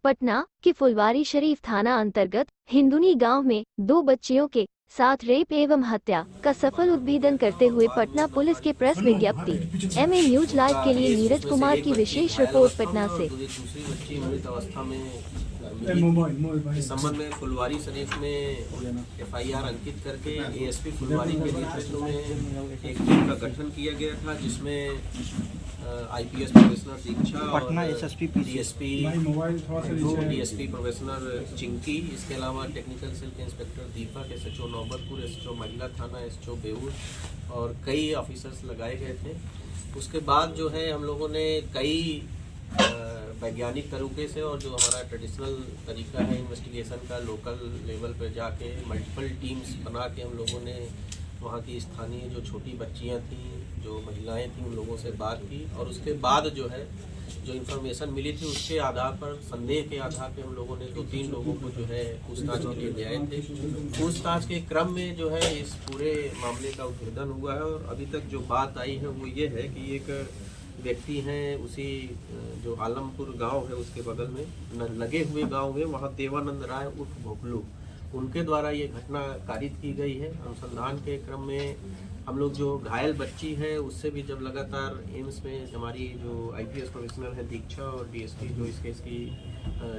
पटना के फुलवारी शरीफ थाना अंतर्गत हिंदुनी गांव में 2 बच्चियों के साथ रेप एवं हत्या का सफल उद्भेदन करते हुए पटना पुलिस के प्रेस विज्ञप्ति। एमए न्यूज लाइव के लिए नीरज कुमार की विशेष रिपोर्ट पटना से। दूसरी बच्ची मृत अवस्था में इस संबंध में फुलवारी शरीफ में FIR अंकित करके ASP फुलवारी के नेतृत्व में एक टीम का गठन किया गया था, जिसमें IPS professor Diksha Patna SSP DSP professor Chinki, इसके अलावा टेक्निकल सेल के inspector Deepak, SHO Naubatpur, SHO महिला थाना, SHO बेऊर और कई ऑफिसर्स लगाए गए थे। उसके बाद जो है हम लोगों ने कई वैज्ञानिक तरीके से और जो हमारा ट्रेडिशनल तरीका है इन्वेस्टिगेशन का, लोकल लेवल पर जाके मल्टीपल टीम्स बना के हम लोगों ने वहाँ की स्थानीय जो छोटी बच्चियाँ थीं, जो महिलाएं थीं, उन लोगों से बात की और उसके बाद जो है जो इन्फॉर्मेशन मिली थी उसके आधार पर, संदेह के आधार पर हम लोगों ने 2-3 लोगों को जो है पूछताछ के लिए ले आए थे। पूछताछ के क्रम में जो है इस पूरे मामले का उद्भेदन हुआ है और अभी तक जो बात आई है वो ये है कि एक व्यक्ति हैं, उसी जो आलमपुर गांव है उसके बगल में लगे हुए गांव में, वहाँ देवानंद राय उर्फ भोपलू, उनके द्वारा ये घटना कारित की गई है। अनुसंधान के क्रम में हम लोग जो घायल बच्ची है उससे भी जब लगातार एम्स में हमारी जो IPS प्रोफेशनल है दीक्षा और DSP जो इस केस की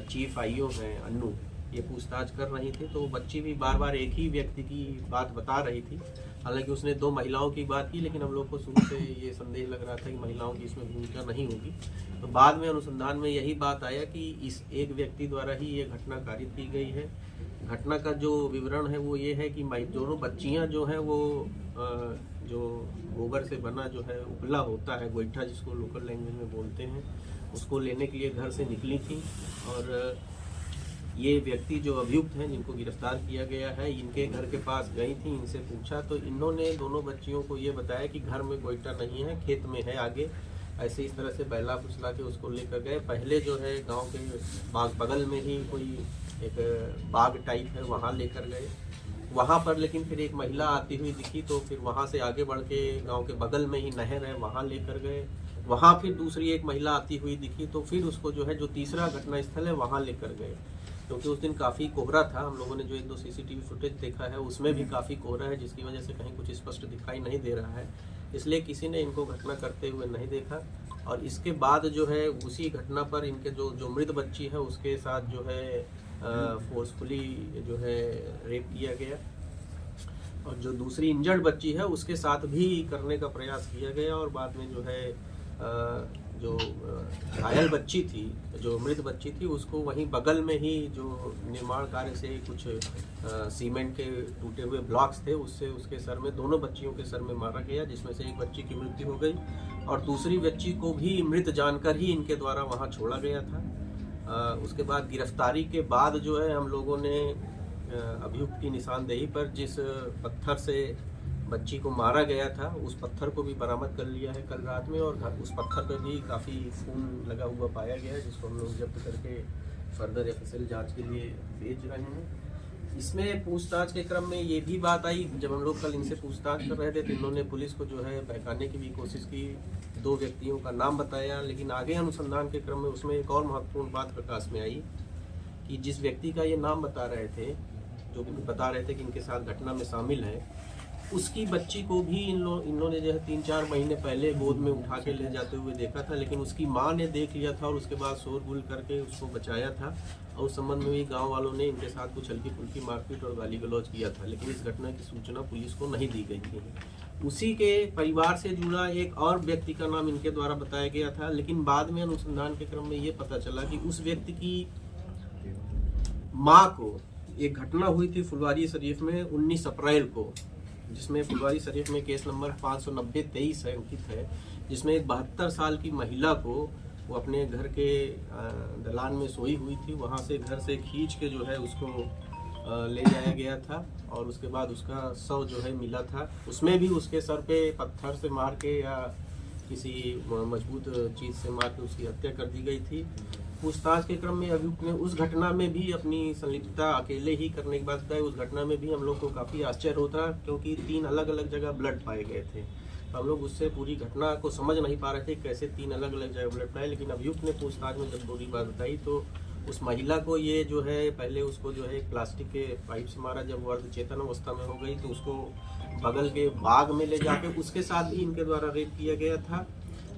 चीफ IO हैं अन्नू, ये पूछताछ कर रही थी, तो बच्ची भी बार बार एक ही व्यक्ति की बात बता रही थी। हालांकि उसने 2 महिलाओं की बात की, लेकिन हम लोग को शुरू से ये संदेह लग रहा था कि महिलाओं की इसमें भूमिका नहीं होगी। तो बाद में अनुसंधान में यही बात आया कि इस एक व्यक्ति द्वारा ही ये घटना कारित की गई है। घटना का जो विवरण है वो ये है कि दोनों बच्चियां जो हैं वो जो गोबर से बना जो है उपला होता है, गोईठा जिसको लोकल लैंग्वेज में बोलते हैं, उसको लेने के लिए घर से निकली थी और ये व्यक्ति जो अभियुक्त हैं जिनको गिरफ्तार किया गया है, इनके घर के पास गई थी, इनसे पूछा तो इन्होंने दोनों बच्चियों को ये बताया कि घर में गोईठा नहीं है, खेत में है आगे। ऐसे इस तरह से बहला फुसला के उसको लेकर गए। पहले जो है गांव के बाग बगल में ही कोई एक बाग टाइप है, वहाँ लेकर गए। वहाँ पर लेकिन फिर एक महिला आती हुई दिखी, तो फिर वहाँ से आगे बढ़ के गाँव के बगल में ही नहर है, वहाँ लेकर गए। वहाँ फिर दूसरी एक महिला आती हुई दिखी, तो फिर उसको जो है जो तीसरा घटना स्थल है वहाँ लेकर गए। क्योंकि उस दिन काफ़ी कोहरा था, हम लोगों ने जो 1-2 CCTV फुटेज देखा है उसमें भी काफ़ी कोहरा है, जिसकी वजह से कहीं कुछ स्पष्ट दिखाई नहीं दे रहा है, इसलिए किसी ने इनको घटना करते हुए नहीं देखा। और इसके बाद जो है उसी घटना पर इनके जो मृत बच्ची है उसके साथ जो है फोर्सफुली जो है रेप किया गया और जो दूसरी इंजर्ड बच्ची है उसके साथ भी करने का प्रयास किया गया और बाद में जो है जो घायल बच्ची थी, जो मृत बच्ची थी, उसको वहीं बगल में ही जो निर्माण कार्य से कुछ सीमेंट के टूटे हुए ब्लॉक्स थे उससे उसके सर में, दोनों बच्चियों के सर में मारा गया, जिसमें से एक बच्ची की मृत्यु हो गई और दूसरी बच्ची को भी मृत जानकर ही इनके द्वारा वहां छोड़ा गया था। उसके बाद गिरफ्तारी के बाद जो है हम लोगों ने अभियुक्त की निशानदेही पर जिस पत्थर से बच्ची को मारा गया था उस पत्थर को भी बरामद कर लिया है कल रात में और उस पत्थर पर भी काफ़ी खून लगा हुआ पाया गया है, जिसको हम लोग जब्त करके फर्दर FSL जांच के लिए भेज रहे हैं। इसमें पूछताछ के क्रम में ये भी बात आई, जब हम लोग कल इनसे पूछताछ कर रहे थे तो इन्होंने पुलिस को जो है बहकाने की भी कोशिश की, 2 व्यक्तियों का नाम बताया, लेकिन आगे अनुसंधान के क्रम में उसमें एक और महत्वपूर्ण बात प्रकाश में आई कि जिस व्यक्ति का ये नाम बता रहे थे, जो बता रहे थे कि इनके साथ घटना में शामिल है, उसकी बच्ची को भी इन्होंने जो है 3-4 महीने पहले गोद में उठा के ले जाते हुए देखा था, लेकिन उसकी माँ ने देख लिया था और उसके बाद शोरगुल करके उसको बचाया था और उस संबंध में भी गांव वालों ने इनके साथ कुछ हल्की फुल्की मारपीट और गाली गलौज किया था, लेकिन इस घटना की सूचना पुलिस को नहीं दी गई थी। उसी के परिवार से जुड़ा एक और व्यक्ति का नाम इनके द्वारा बताया गया था, लेकिन बाद में अनुसंधान के क्रम में ये पता चला कि उस व्यक्ति की माँ को एक घटना हुई थी फुलवारी शरीफ में 19 अप्रैल को, जिसमें फुलवारी शरीफ में केस नंबर 590-23 है अंकित है, जिसमें एक 72 साल की महिला को वो अपने घर के दलान में सोई हुई थी, वहाँ से घर से खींच के जो है उसको ले जाया गया था और उसके बाद उसका शव जो है मिला था। उसमें भी उसके सर पे पत्थर से मार के या किसी मजबूत चीज़ से मार के उसकी हत्या कर दी गई थी। पूछताछ के क्रम में अभियुक्त ने उस घटना में भी अपनी संलिप्तता अकेले ही करने के बाद बताया। उस घटना में भी हम लोग को काफ़ी आश्चर्य होता क्योंकि 3 अलग अलग जगह ब्लड पाए गए थे। हम लोग उससे पूरी घटना को समझ नहीं पा रहे थे कैसे 3 अलग अलग जगह ब्लड पाए, लेकिन अभियुक्त ने पूछताछ में जब पूरी बात बताई तो उस महिला को ये जो है पहले उसको जो है प्लास्टिक के पाइप से मारा, जब वो अर्धचेतन अवस्था में हो गई तो उसको बगल के बाग में ले जाके उसके साथ भी इनके द्वारा रेप किया गया था।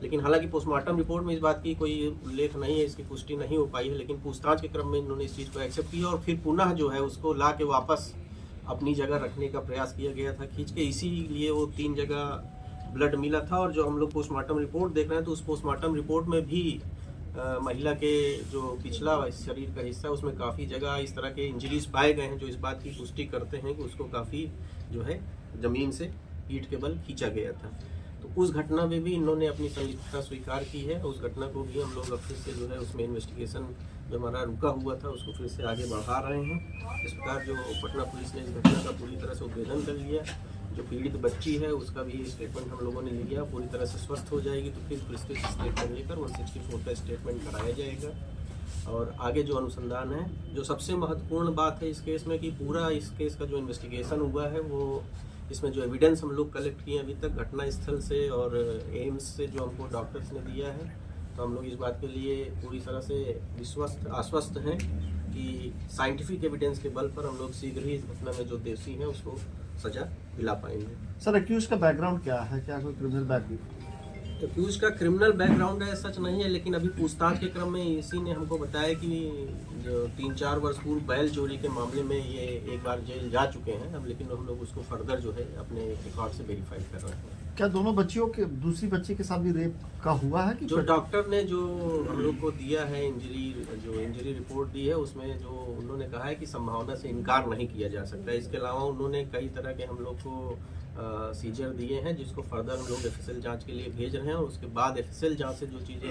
लेकिन हालांकि पोस्टमार्टम रिपोर्ट में इस बात की कोई उल्लेख नहीं है, इसकी पुष्टि नहीं हो पाई है, लेकिन पूछताछ के क्रम में इन्होंने इस चीज़ को एक्सेप्ट किया और फिर पुनः जो है उसको ला के वापस अपनी जगह रखने का प्रयास किया गया था खींच के, इसीलिए वो 3 जगह ब्लड मिला था। और जो हम लोग पोस्टमार्टम रिपोर्ट देख रहे हैं तो उस पोस्टमार्टम रिपोर्ट में भी महिला के जो पिछला शरीर का हिस्सा है उसमें काफ़ी जगह इस तरह के इंजरीज पाए गए हैं, जो इस बात की पुष्टि करते हैं कि उसको काफ़ी जो है ज़मीन से पीठ के बल खींचा गया था। तो उस घटना में भी इन्होंने अपनी संलिप्तता स्वीकार की है। उस घटना को भी हम लोग अब फिर से जो है उसमें इन्वेस्टिगेशन जो हमारा रुका हुआ था उसको फिर से आगे बढ़ा रहे हैं। इस प्रकार जो पटना पुलिस ने इस घटना का पूरी तरह से उद्भेदन कर लिया। जो पीड़ित बच्ची है उसका भी स्टेटमेंट हम लोगों ने लिया, पूरी तरह से स्वस्थ हो जाएगी तो फिर पुलिस स्टेटमेंट लेकर 164 का स्टेटमेंट कराया जाएगा। और आगे जो अनुसंधान है, जो सबसे महत्वपूर्ण बात है इस केस में कि पूरा इस केस का जो इन्वेस्टिगेशन हुआ है वो इसमें जो एविडेंस हम लोग कलेक्ट किए अभी तक घटना स्थल से और एम्स से जो हमको डॉक्टर्स ने दिया है, तो हम लोग इस बात के लिए पूरी तरह से आश्वस्त हैं कि साइंटिफिक एविडेंस के बल पर हम लोग शीघ्र ही इस घटना में जो दोषी हैं उसको सजा दिला पाएंगे। सर एक्यूज का बैकग्राउंड क्या है, क्या कोई क्रिमिनल बैकग्राउंड? एक्यूज का क्रिमिनल बैकग्राउंड है सच नहीं है, लेकिन अभी पूछताछ के क्रम में इसी ने हमको बताया कि जो 3-4 वर्ष पूर्व बैल चोरी के मामले में ये एक बार जेल जा चुके हैं अब, लेकिन हम लोग उसको फर्दर जो है अपने रिकॉर्ड से वेरीफाई कर रहे हैं। क्या दोनों बच्चियों के दूसरी बच्ची के साथ भी रेप का हुआ है कि जो डॉक्टर ने जो हम लोग को दिया है इंजरी रिपोर्ट दी है उसमें जो उन्होंने कहा है कि संभावना से इनकार नहीं किया जा सकता। इसके अलावा उन्होंने कई तरह के हम लोग को सीजर दिए हैं जिसको फर्दर हम लोग एफएसएल जांच के लिए भेज रहे हैं और उसके बाद एफएसएल जांच से जो चीज़ें